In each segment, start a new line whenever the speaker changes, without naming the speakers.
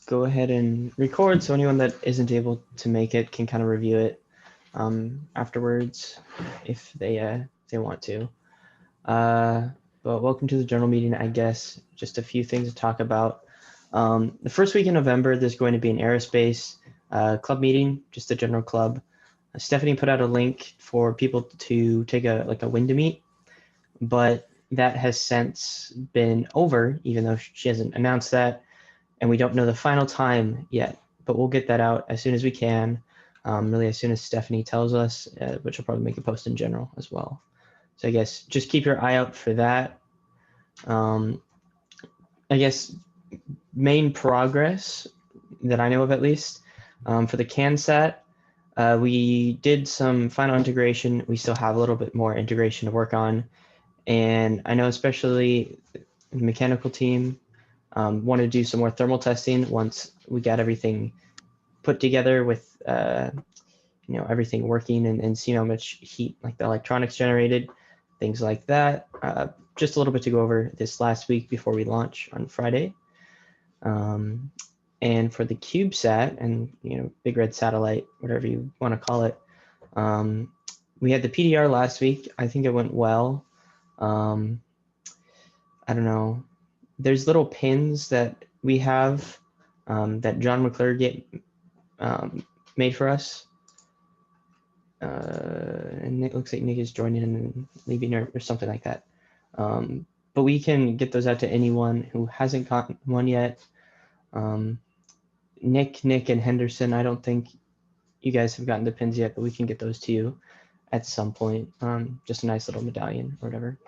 go ahead and record so anyone that isn't able to make it can kind of review it afterwards if they want to. But welcome to the general meeting, I guess. Just a few things to talk about. The first week in November, there's going to be an aerospace club meeting, just a general club. Stephanie put out a link for people to take a Winda meet, but that has since been over, even though she hasn't announced that, and we don't know the final time yet. But we'll get that out as soon as we can, really as soon as Stephanie tells us, which will probably make a post in general as well. So I guess just keep your eye out for that. I guess main progress that I know of, at least, for the CANSAT, we did some final integration. We still have a little bit more integration to work on. And I know especially the mechanical team want to do some more thermal testing once we got everything put together with everything working and see how much heat like the electronics generated, things like that. Just a little bit to go over this last week before we launch on Friday. And for the CubeSat and Big Red Satellite, whatever you want to call it, we had the PDR last week. I think it went well. I don't know. There's little pins that we have that John McClure made for us. And it looks like Nick is joining and leaving or something like that. But we can get those out to anyone who hasn't gotten one yet. Nick, and Henderson, I don't think you guys have gotten the pins yet, but we can get those to you at some point. Just a nice little medallion or whatever.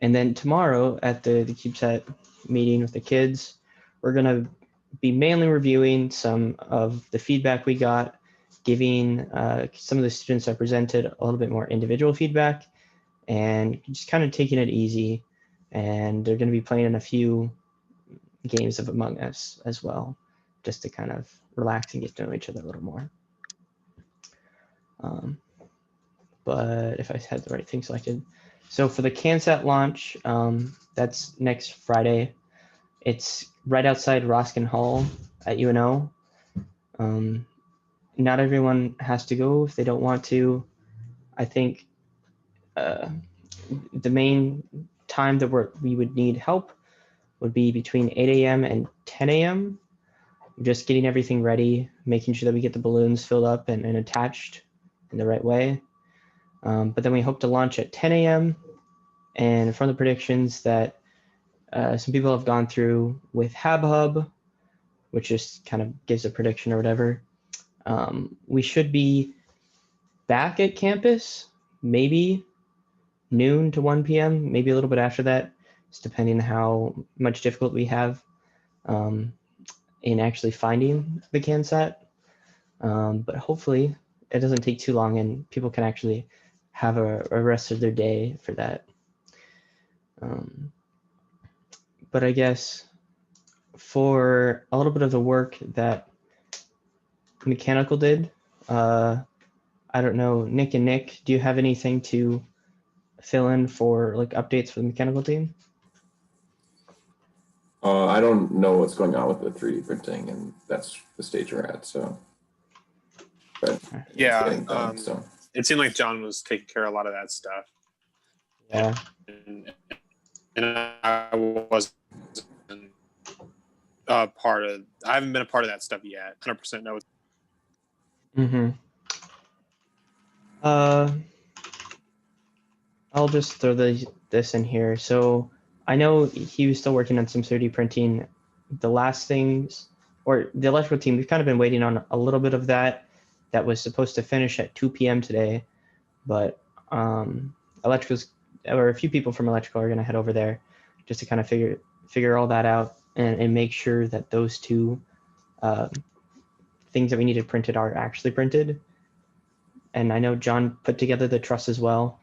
And then tomorrow at the CubeSat meeting with the kids, we're going to be mainly reviewing some of the feedback we got, giving some of the students that presented a little bit more individual feedback, and just kind of taking it easy. And they're going to be playing in a few games of Among Us as well, just to kind of relax and get to know each other a little more. But if I had the right thing selected. So for the CANSAT launch, that's next Friday. It's right outside Roskin Hall at UNO. Not everyone has to go if they don't want to. I think the main time that we would need help would be between 8 a.m. and 10 a.m. Just getting everything ready, making sure that we get the balloons filled up and attached in the right way. But then we hope to launch at 10 a.m. And from the predictions that some people have gone through with HabHub, which just kind of gives a prediction or whatever, we should be back at campus, maybe noon to 1 p.m., maybe a little bit after that, just depending on how much difficult we have in actually finding the CANSAT. But hopefully it doesn't take too long and people can actually have a rest of their day for that. But I guess for a little bit of the work that mechanical did, I don't know, Nick, do you have anything to fill in for like updates for the mechanical team?
I don't know what's going on with the 3D printing, and that's the stage we're at. So, but
yeah,
done, so
it seemed like John was taking care of a lot of that stuff.
Yeah,
and I wasn't part of. I haven't been a part of that stuff yet. 100% no.
I'll just throw this in here. So I know he was still working on some 3D printing. The last things, or the electrical team, we've kind of been waiting on a little bit of that. That was supposed to finish at 2 p.m. today, but electricals, or a few people from electrical are going to head over there just to kind of figure all that out and make sure that those two things that we needed printed are actually printed. And I know John put together the truss as well.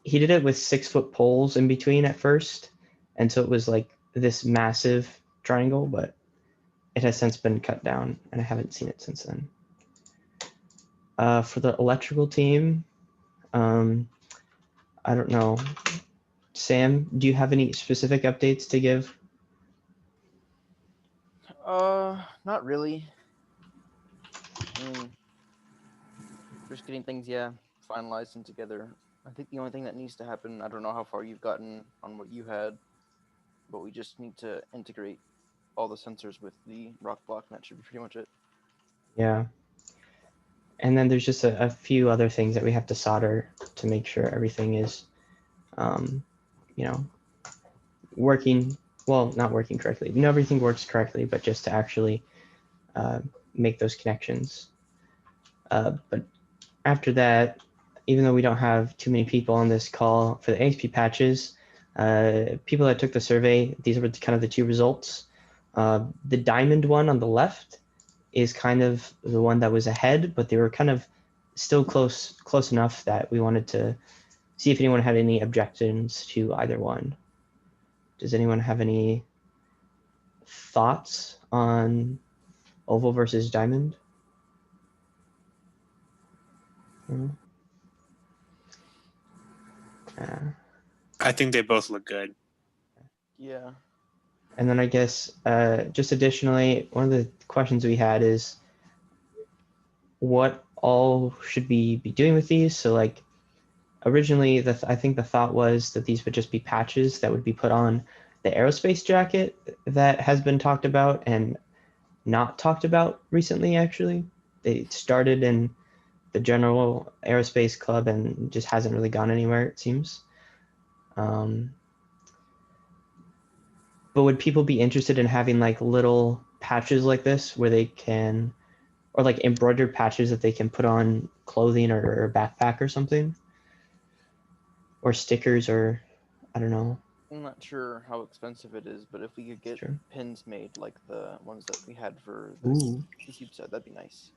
He did it with 6-foot poles in between at first, and so it was like this massive triangle, but it has since been cut down and I haven't seen it since then. For the electrical team, I don't know. Sam, do you have any specific updates to give?
Not really. I mean, just getting things, yeah, finalized and together. I think the only thing that needs to happen, I don't know how far you've gotten on what you had, but we just need to integrate all the sensors with the rock block, and that should be pretty much it.
Yeah. And then there's just a few other things that we have to solder to make sure everything is, you know, working, well, not working correctly. We know everything works correctly, but just to actually make those connections. But after that, even though we don't have too many people on this call for the ASP patches, people that took the survey, these were kind of the two results. The diamond one on the left is kind of the one that was ahead, but they were kind of still close enough that we wanted to see if anyone had any objections to either one. Does anyone have any thoughts on oval versus diamond? No?
I think they both look good.
Yeah.
And then I guess just additionally, one of the questions we had is what all should we be doing with these? So like originally, I think the thought was that these would just be patches that would be put on the aerospace jacket that has been talked about and not talked about recently, actually. They started in the general aerospace club and just hasn't really gone anywhere, it seems. But would people be interested in having like little patches like this where they can, or like embroidered patches that they can put on clothing or a backpack or something? Or stickers or, I don't know.
I'm not sure how expensive it is, but if we could get
Sure.
pins made like the ones that we had for the
Ooh,
cube set, that'd be nice.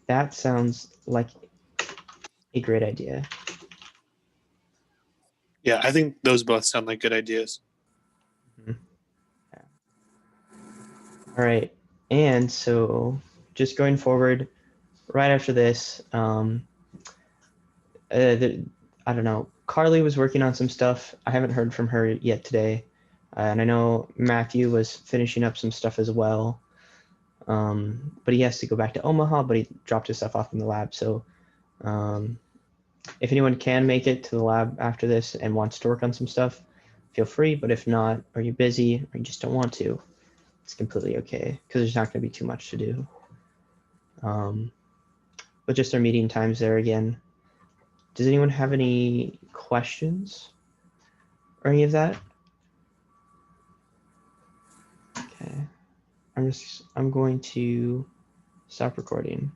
that sounds like a great idea.
Yeah, I think those both sound like good ideas.
All right. And so just going forward, right after this, I don't know, Carly was working on some stuff. I haven't heard from her yet today. And I know Matthew was finishing up some stuff as well. But he has to go back to Omaha, but he dropped his stuff off in the lab. So if anyone can make it to the lab after this and wants to work on some stuff, feel free. But if not, or you're busy or you just don't want to, it's completely okay because there's not going to be too much to do. But just our meeting times there again. Does anyone have any questions or any of that? Okay. I'm going to stop recording.